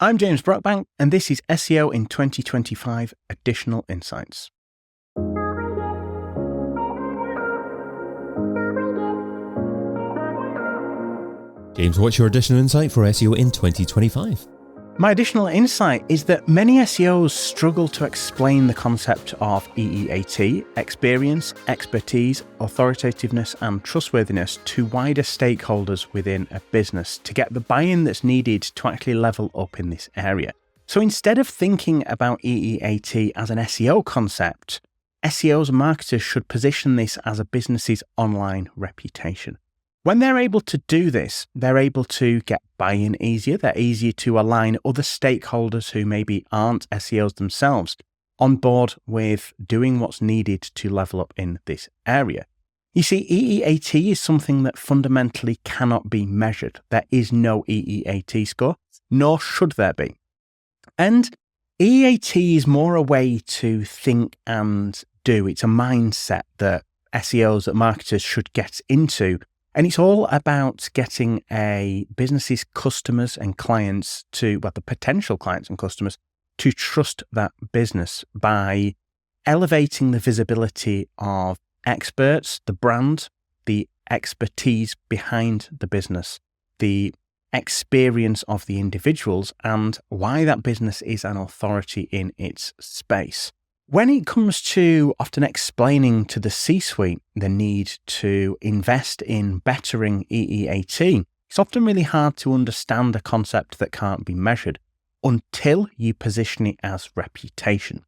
I'm James Brockbank, and this is SEO in 2025 Additional Insights. James, what's your additional insight for SEO in 2025? My additional insight is that many SEOs struggle to explain the concept of EEAT, experience, expertise, authoritativeness, and trustworthiness to wider stakeholders within a business to get the buy-in that's needed to actually level up in this area. So instead of thinking about EEAT as an SEO concept, SEOs and marketers should position this as a business's online reputation. When they're able to do this, they're able to get buy-in easier. They're easier to align other stakeholders who maybe aren't SEOs themselves on board with doing what's needed to level up in this area. You see, EEAT is something that fundamentally cannot be measured. There is no EEAT score, nor should there be. And EEAT is more a way to think and do. It's a mindset that SEOs, that marketers should get into. And it's all about getting a business's customers and clients the potential clients and customers to trust that business by elevating the visibility of experts, the brand, the expertise behind the business, the experience of the individuals, and why that business is an authority in its space. When it comes to often explaining to the C-suite the need to invest in bettering EEAT, it's often really hard to understand a concept that can't be measured until you position it as reputation.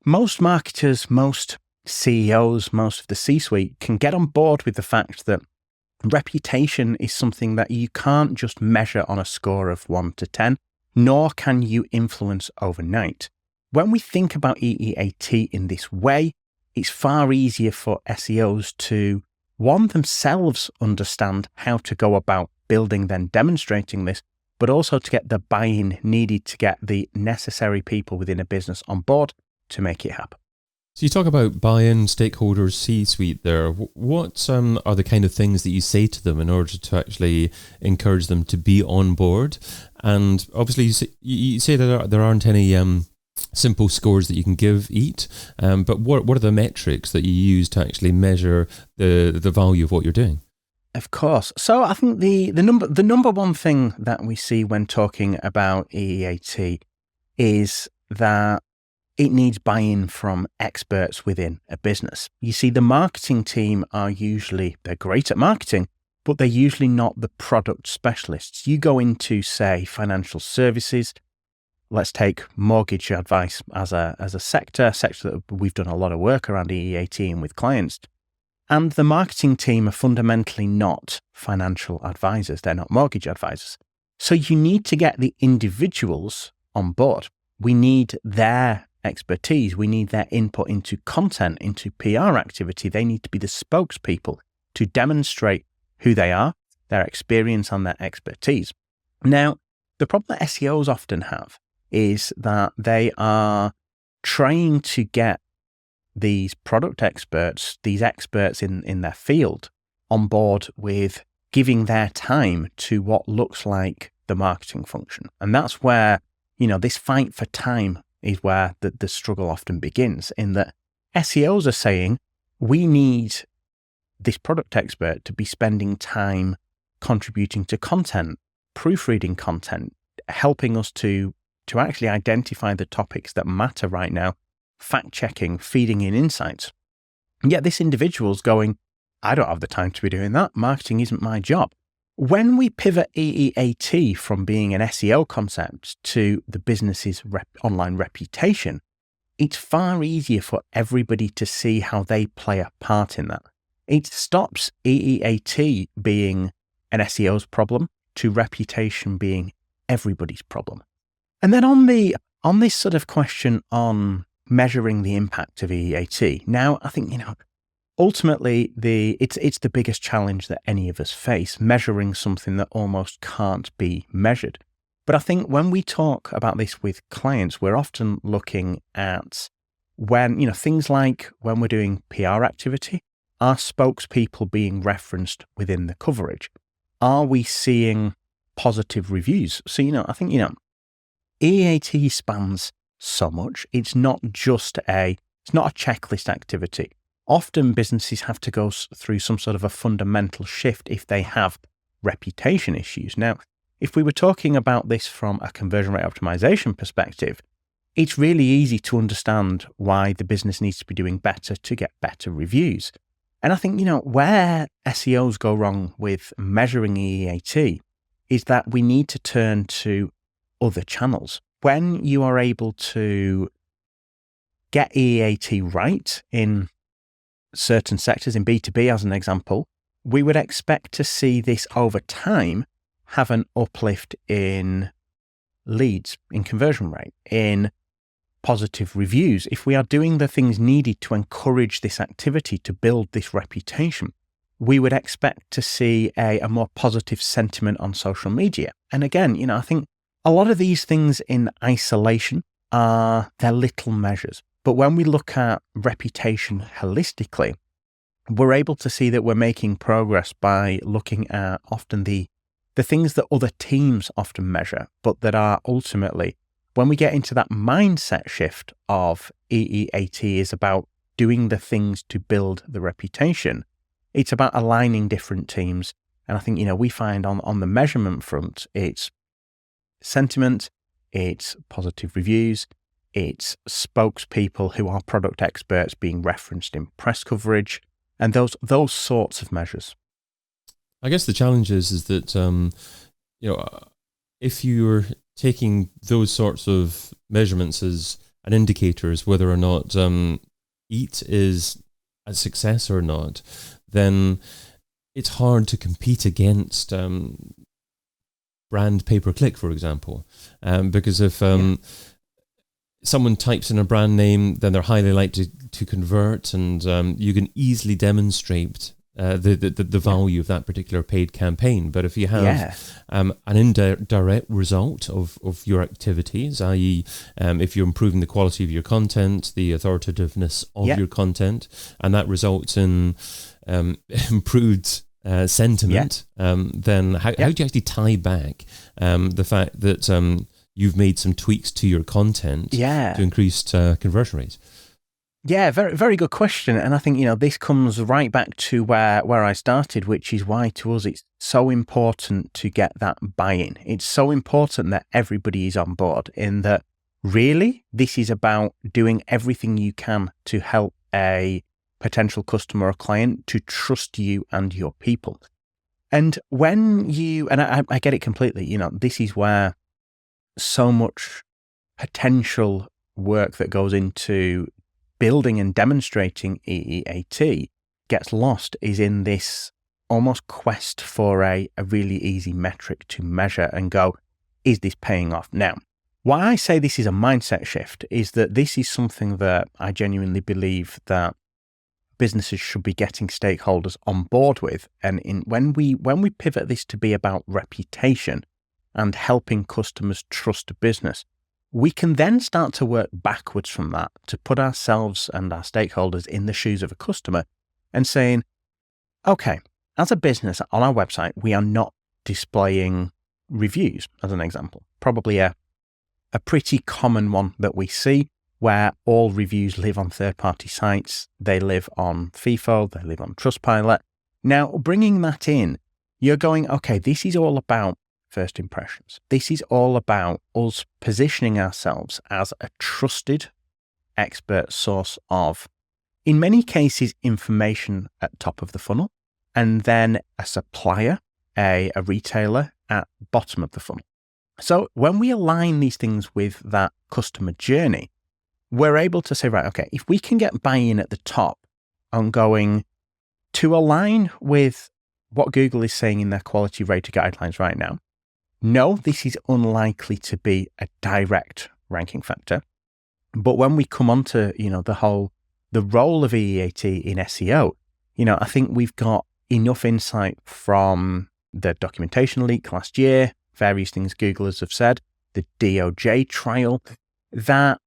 Most marketers, most CEOs, most of the C-suite can get on board with the fact that reputation is something that you can't just measure on a score of 1 to 10, nor can you influence overnight. When we think about EEAT in this way, it's far easier for SEOs to, one, themselves understand how to go about building, then demonstrating this, but also to get the buy-in needed to get the necessary people within a business on board to make it happen. So you talk about buy-in, stakeholders, C-suite there. What are the kind of things that you say to them in order to actually encourage them to be on board? And obviously you say that there aren't any simple scores that you can give each, but what are the metrics that you use to actually measure the value of what you're doing? Of course. So I think the number one thing that we see when talking about EEAT is that it needs buy-in from experts within a business. You see, the marketing team they're great at marketing, but they're usually not the product specialists. You go into, say, financial services. Let's take mortgage advice as a sector that we've done a lot of work around EEAT and with clients. And the marketing team are fundamentally not financial advisors. They're not mortgage advisors. So you need to get the individuals on board. We need their expertise. We need their input into content, into PR activity. They need to be the spokespeople to demonstrate who they are, their experience and their expertise. Now, the problem that SEOs often have is that they are trying to get these product experts, these experts in their field, on board with giving their time to what looks like the marketing function. And that's where, this fight for time is where the struggle often begins, in that SEOs are saying, we need this product expert to be spending time contributing to content, proofreading content, helping us to actually identify the topics that matter right now, fact-checking, feeding in insights. And yet this individual's going, I don't have the time to be doing that. Marketing isn't my job. When we pivot EEAT from being an SEO concept to the business's online reputation, it's far easier for everybody to see how they play a part in that. It stops EEAT being an SEO's problem to reputation being everybody's problem. And then on this sort of question on measuring the impact of EEAT, now I think, ultimately it's the biggest challenge that any of us face, measuring something that almost can't be measured. But I think when we talk about this with clients, we're often looking at things like when we're doing PR activity, are spokespeople being referenced within the coverage? Are we seeing positive reviews? So, I think, EAT spans so much. It's not just it's not a checklist activity. Often businesses have to go through some sort of a fundamental shift if they have reputation issues. Now, if we were talking about this from a conversion rate optimization perspective, it's really easy to understand why the business needs to be doing better to get better reviews. And I think, where SEOs go wrong with measuring EAT is that we need to turn to other channels. When you are able to get EAT right in certain sectors, in B2B as an example, we would expect to see this over time have an uplift in leads, in conversion rate, in positive reviews. If we are doing the things needed to encourage this activity, to build this reputation, we would expect to see a more positive sentiment on social media. And again, I think a lot of these things in isolation they're little measures. But when we look at reputation holistically, we're able to see that we're making progress by looking at often the things that other teams often measure, but that are ultimately, when we get into that mindset shift of EEAT is about doing the things to build the reputation, it's about aligning different teams. And I think, we find on the measurement front, it's sentiment, it's positive reviews, it's spokespeople who are product experts being referenced in press coverage, and those sorts of measures. I guess the challenge is that if you're taking those sorts of measurements as an indicator as whether or not EAT is a success or not, then it's hard to compete against brand pay-per-click, for example, because if someone types in a brand name, then they're highly likely to convert, and you can easily demonstrate the value of that particular paid campaign. But if you have an indirect result of your activities, i.e. If you're improving the quality of your content, the authoritativeness of your content, and that results in improved sentiment, then how do you actually tie back the fact that you've made some tweaks to your content to increase conversion rates? Yeah, very, very good question. And I think, this comes right back to where I started, which is why to us it's so important to get that buy-in. It's so important that everybody is on board, in that really this is about doing everything you can to help a potential customer or client to trust you and your people. And when I get it completely, this is where so much potential work that goes into building and demonstrating EEAT gets lost, is in this almost quest for a really easy metric to measure and go, is this paying off? Now, why I say this is a mindset shift is that this is something that I genuinely believe that businesses should be getting stakeholders on board with. And when we pivot this to be about reputation and helping customers trust a business, we can then start to work backwards from that to put ourselves and our stakeholders in the shoes of a customer and saying, okay, as a business on our website, we are not displaying reviews, as an example. Probably a pretty common one that we see, where all reviews live on third-party sites. They live on FIFO, they live on Trustpilot. Now, bringing that in, you're going, okay, this is all about first impressions. This is all about us positioning ourselves as a trusted expert source of, in many cases, information at top of the funnel, and then a supplier, a retailer at bottom of the funnel. So when we align these things with that customer journey, we're able to say, right, okay, if we can get buy-in at the top on going to align with what Google is saying in their quality rater guidelines right now, no, this is unlikely to be a direct ranking factor. But when we come on to, the role of EEAT in SEO, I think we've got enough insight from the documentation leak last year, various things Googlers have said, the DOJ trial, that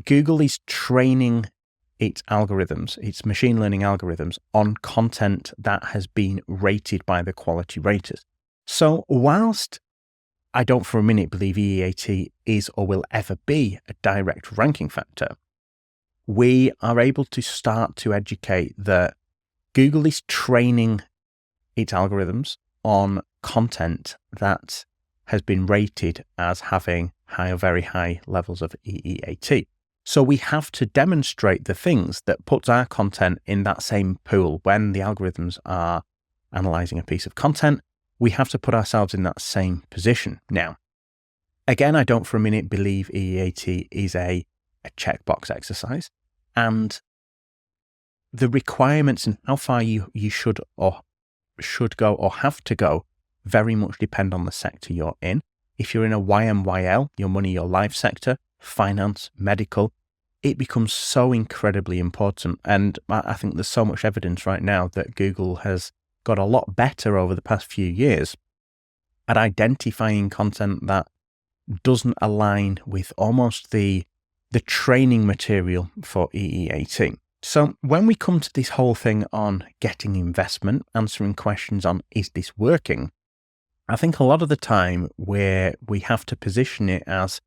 Google is training its algorithms, its machine learning algorithms, on content that has been rated by the quality raters. So whilst I don't for a minute believe EEAT is or will ever be a direct ranking factor. We are able to start to educate that Google is training its algorithms on content that has been rated as having high or very high levels of EEAT. So we have to demonstrate the things that puts our content in that same pool. When the algorithms are analyzing a piece of content, we have to put ourselves in that same position. Now, again, I don't for a minute believe EEAT is a checkbox exercise, and the requirements and how far you should go or have to go very much depend on the sector you're in. If you're in a YMYL, your money, your life sector, finance, medical, it becomes so incredibly important. And I think there's so much evidence right now that Google has got a lot better over the past few years at identifying content that doesn't align with almost the training material for EEAT. So when we come to this whole thing on getting investment, answering questions on, is this working? I think a lot of the time where we have to position it as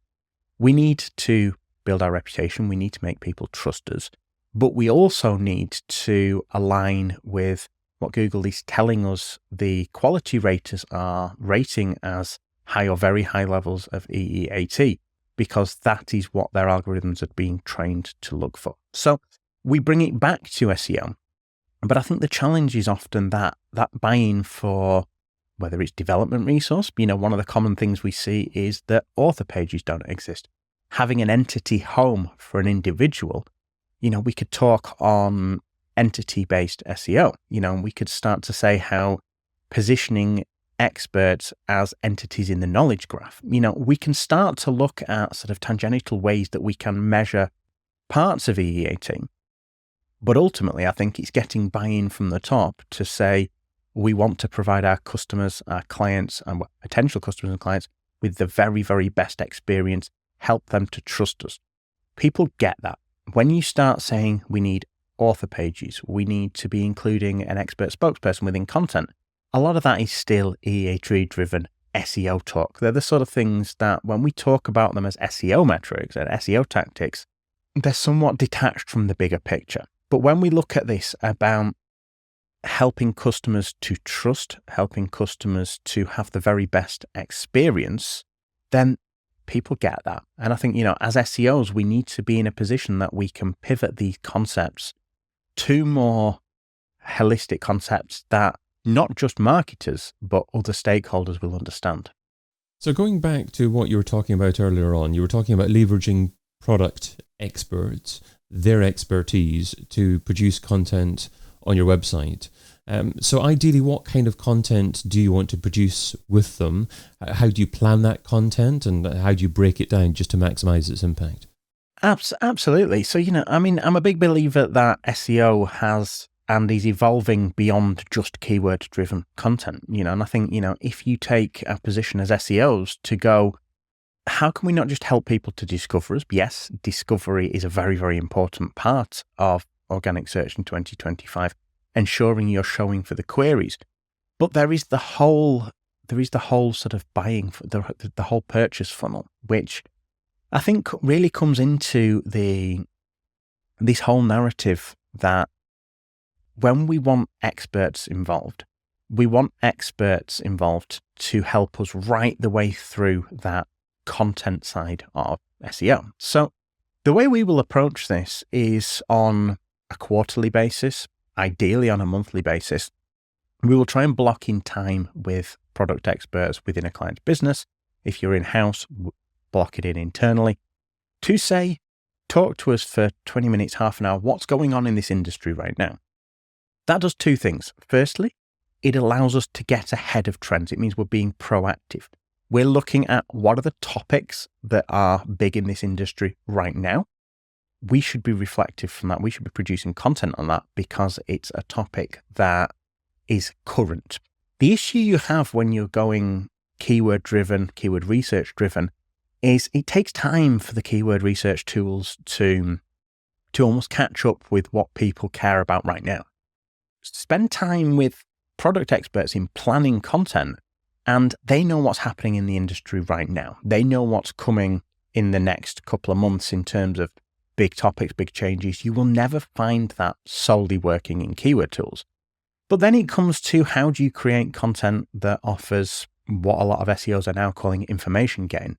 we need to build our reputation, we need to make people trust us, but we also need to align with what Google is telling us the quality raters are rating as high or very high levels of EEAT, because that is what their algorithms are being trained to look for. So we bring it back to SEO, but I think the challenge is often that buy-in for whether it's development resource. One of the common things we see is that author pages don't exist. Having an entity home for an individual, we could talk on entity-based SEO, and we could start to say how positioning experts as entities in the knowledge graph, we can start to look at sort of tangential ways that we can measure parts of EEAT. But ultimately, I think it's getting buy-in from the top to say, we want to provide our customers, our clients, and potential customers and clients with the very, very best experience, help them to trust us. People get that. When you start saying we need author pages, we need to be including an expert spokesperson within content, a lot of that is still EEAT-driven SEO talk. They're the sort of things that when we talk about them as SEO metrics and SEO tactics, they're somewhat detached from the bigger picture. But when we look at this about helping customers to trust, helping customers to have the very best experience, then people get that. And I think, as SEOs, we need to be in a position that we can pivot these concepts to more holistic concepts that not just marketers, but other stakeholders will understand. So going back to what you were talking about earlier on, you were talking about leveraging product experts, their expertise to produce content on your website. So ideally, what kind of content do you want to produce with them? How do you plan that content, and how do you break it down just to maximize its impact? Absolutely. So, I'm a big believer that SEO has and is evolving beyond just keyword-driven content, and I think, if you take a position as SEOs to go, how can we not just help people to discover us? Yes, discovery is a very, very important part of organic search in 2025, ensuring you're showing for the queries. But there is the whole sort of buying, the whole purchase funnel, which I think really comes into this whole narrative that when we want experts involved, we want experts involved to help us right the way through that content side of SEO. So the way we will approach this is on a quarterly basis, ideally on a monthly basis. We will try and block in time with product experts within a client's business. If you're in-house, block it in internally to say, talk to us for 20 minutes, half an hour, what's going on in this industry right now. That does two things. Firstly, it allows us to get ahead of trends. It means we're being proactive. We're looking at what are the topics that are big in this industry right now. We should be reflective from that. We should be producing content on that because it's a topic that is current. The issue you have when you're going keyword-driven, keyword research-driven, is it takes time for the keyword research tools to almost catch up with what people care about right now. Spend time with product experts in planning content And they know what's happening in the industry right now. They know what's coming in the next couple of months in terms of big topics, big changes. You will never find that solely working in keyword tools. But then it comes to how do you create content that offers what a lot of SEOs are now calling information gain.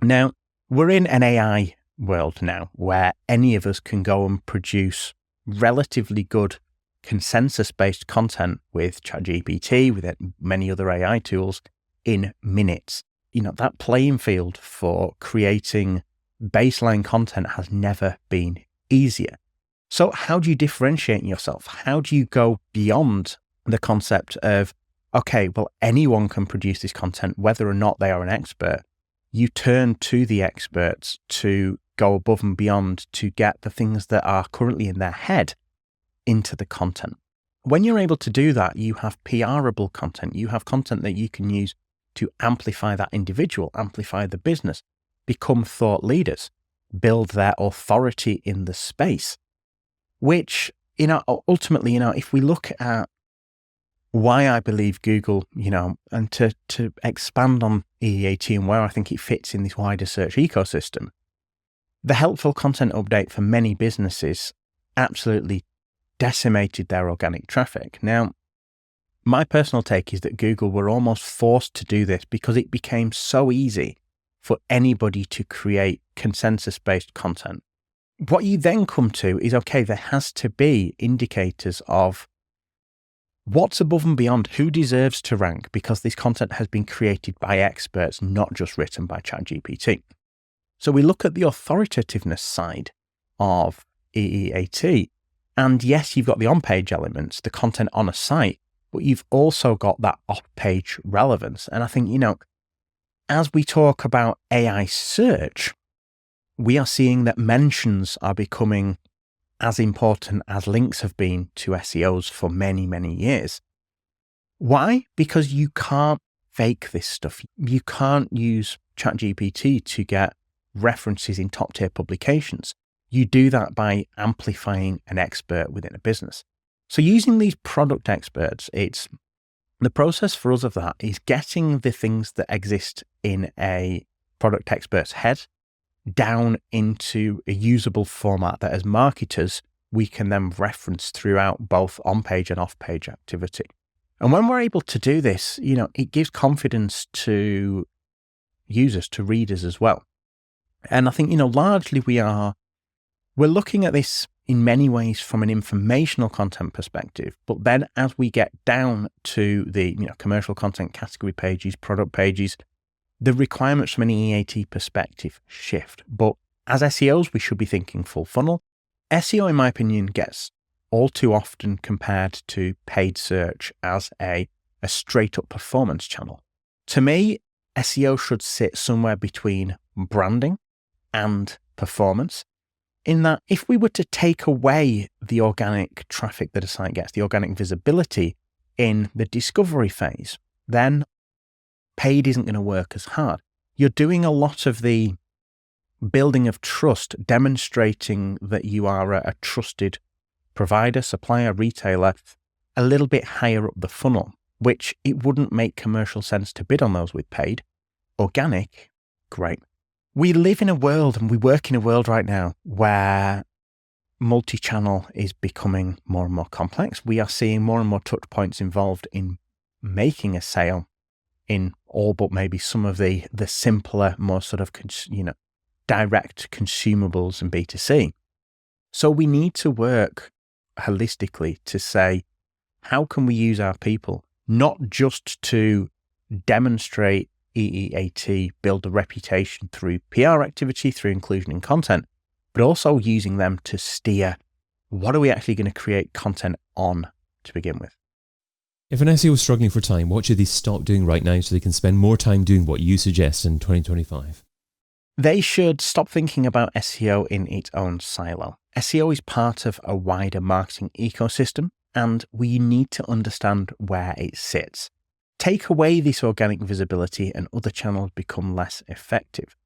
Now, we're in an AI world now where any of us can go and produce relatively good consensus-based content with ChatGPT, with many other AI tools in minutes. That playing field for creating baseline content has never been easier. So how do you differentiate yourself? How do you go beyond the concept of, okay, well, anyone can produce this content, whether or not they are an expert? You turn to the experts to go above and beyond to get the things that are currently in their head into the content. When you're able to do that, you have PRable content. You have content that you can use to amplify that individual, amplify the business, become thought leaders, build their authority in the space, which, ultimately, if we look at why I believe Google, and to expand on EEAT and where I think it fits in this wider search ecosystem, the helpful content update for many businesses absolutely decimated their organic traffic. Now, my personal take is that Google were almost forced to do this because it became so easy for anybody to create consensus-based content. What you then come to is, okay, there has to be indicators of what's above and beyond, who deserves to rank, because this content has been created by experts, not just written by ChatGPT. So we look at the authoritativeness side of EEAT, and yes, you've got the on-page elements, the content on a site, but you've also got that off-page relevance. And I think, as we talk about AI search, we are seeing that mentions are becoming as important as links have been to SEOs for many, many years. Why? Because you can't fake this stuff. You can't use ChatGPT to get references in top-tier publications. You do that by amplifying an expert within a business. So using these product experts, the process for us of that is getting the things that exist in a product expert's head down into a usable format that as marketers, we can then reference throughout both on-page and off-page activity. And when we're able to do this, it gives confidence to users, to readers as well. And I think, largely we're looking at this in many ways from an informational content perspective, but then as we get down to the commercial content category pages, product pages, the requirements from an EAT perspective shift. But as SEOs, we should be thinking full funnel. SEO, in my opinion, gets all too often compared to paid search as a straight up performance channel. To me, SEO should sit somewhere between branding and performance, in that if we were to take away the organic traffic that a site gets, the organic visibility in the discovery phase, then paid isn't going to work as hard. You're doing a lot of the building of trust, demonstrating that you are a trusted provider, supplier, retailer, a little bit higher up the funnel, which it wouldn't make commercial sense to bid on those with paid. Organic, great. We live in a world and we work in a world right now where multi-channel is becoming more and more complex. We are seeing more and more touch points involved in making a sale in all but maybe some of the simpler, more sort of, direct consumables and B2C. So we need to work holistically to say, how can we use our people not just to demonstrate EEAT, build a reputation through PR activity, through inclusion in content, but also using them to steer what are we actually going to create content on to begin with. If an SEO is struggling for time, what should they stop doing right now so they can spend more time doing what you suggest in 2025? They should stop thinking about SEO in its own silo. SEO is part of a wider marketing ecosystem, and we need to understand where it sits. Take away this organic visibility and other channels become less effective.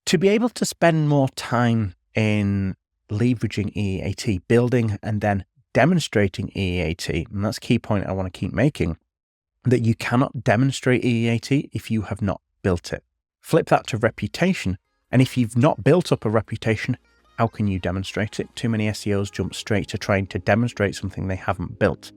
To be able to spend more time in leveraging EEAT, building and then demonstrating EEAT, and that's a key point I want to keep making, that you cannot demonstrate EEAT if you have not built it. Flip that to reputation, and if you've not built up a reputation, how can you demonstrate it? Too many SEOs jump straight to trying to demonstrate something they haven't built.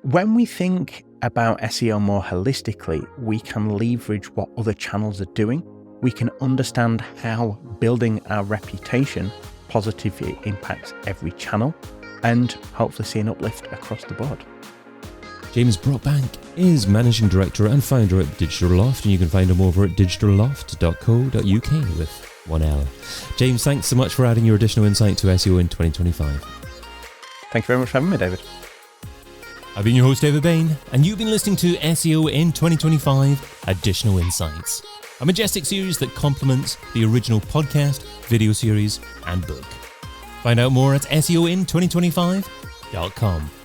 When we think about SEO more holistically, we can leverage what other channels are doing. We can understand how building our reputation positively impacts every channel and hopefully see an uplift across the board. James Brockbank is Managing Director and Founder at Digital Loft, and you can find him over at digitalloft.co.uk with 1 L. James, thanks so much for adding your additional insight to SEO in 2025. Thank you very much for having me, David. I've been your host, David Bain, and you've been listening to SEO in 2025 Additional Insights, a Majestic series that complements the original podcast, video series, and book. Find out more at SEOin2025.com.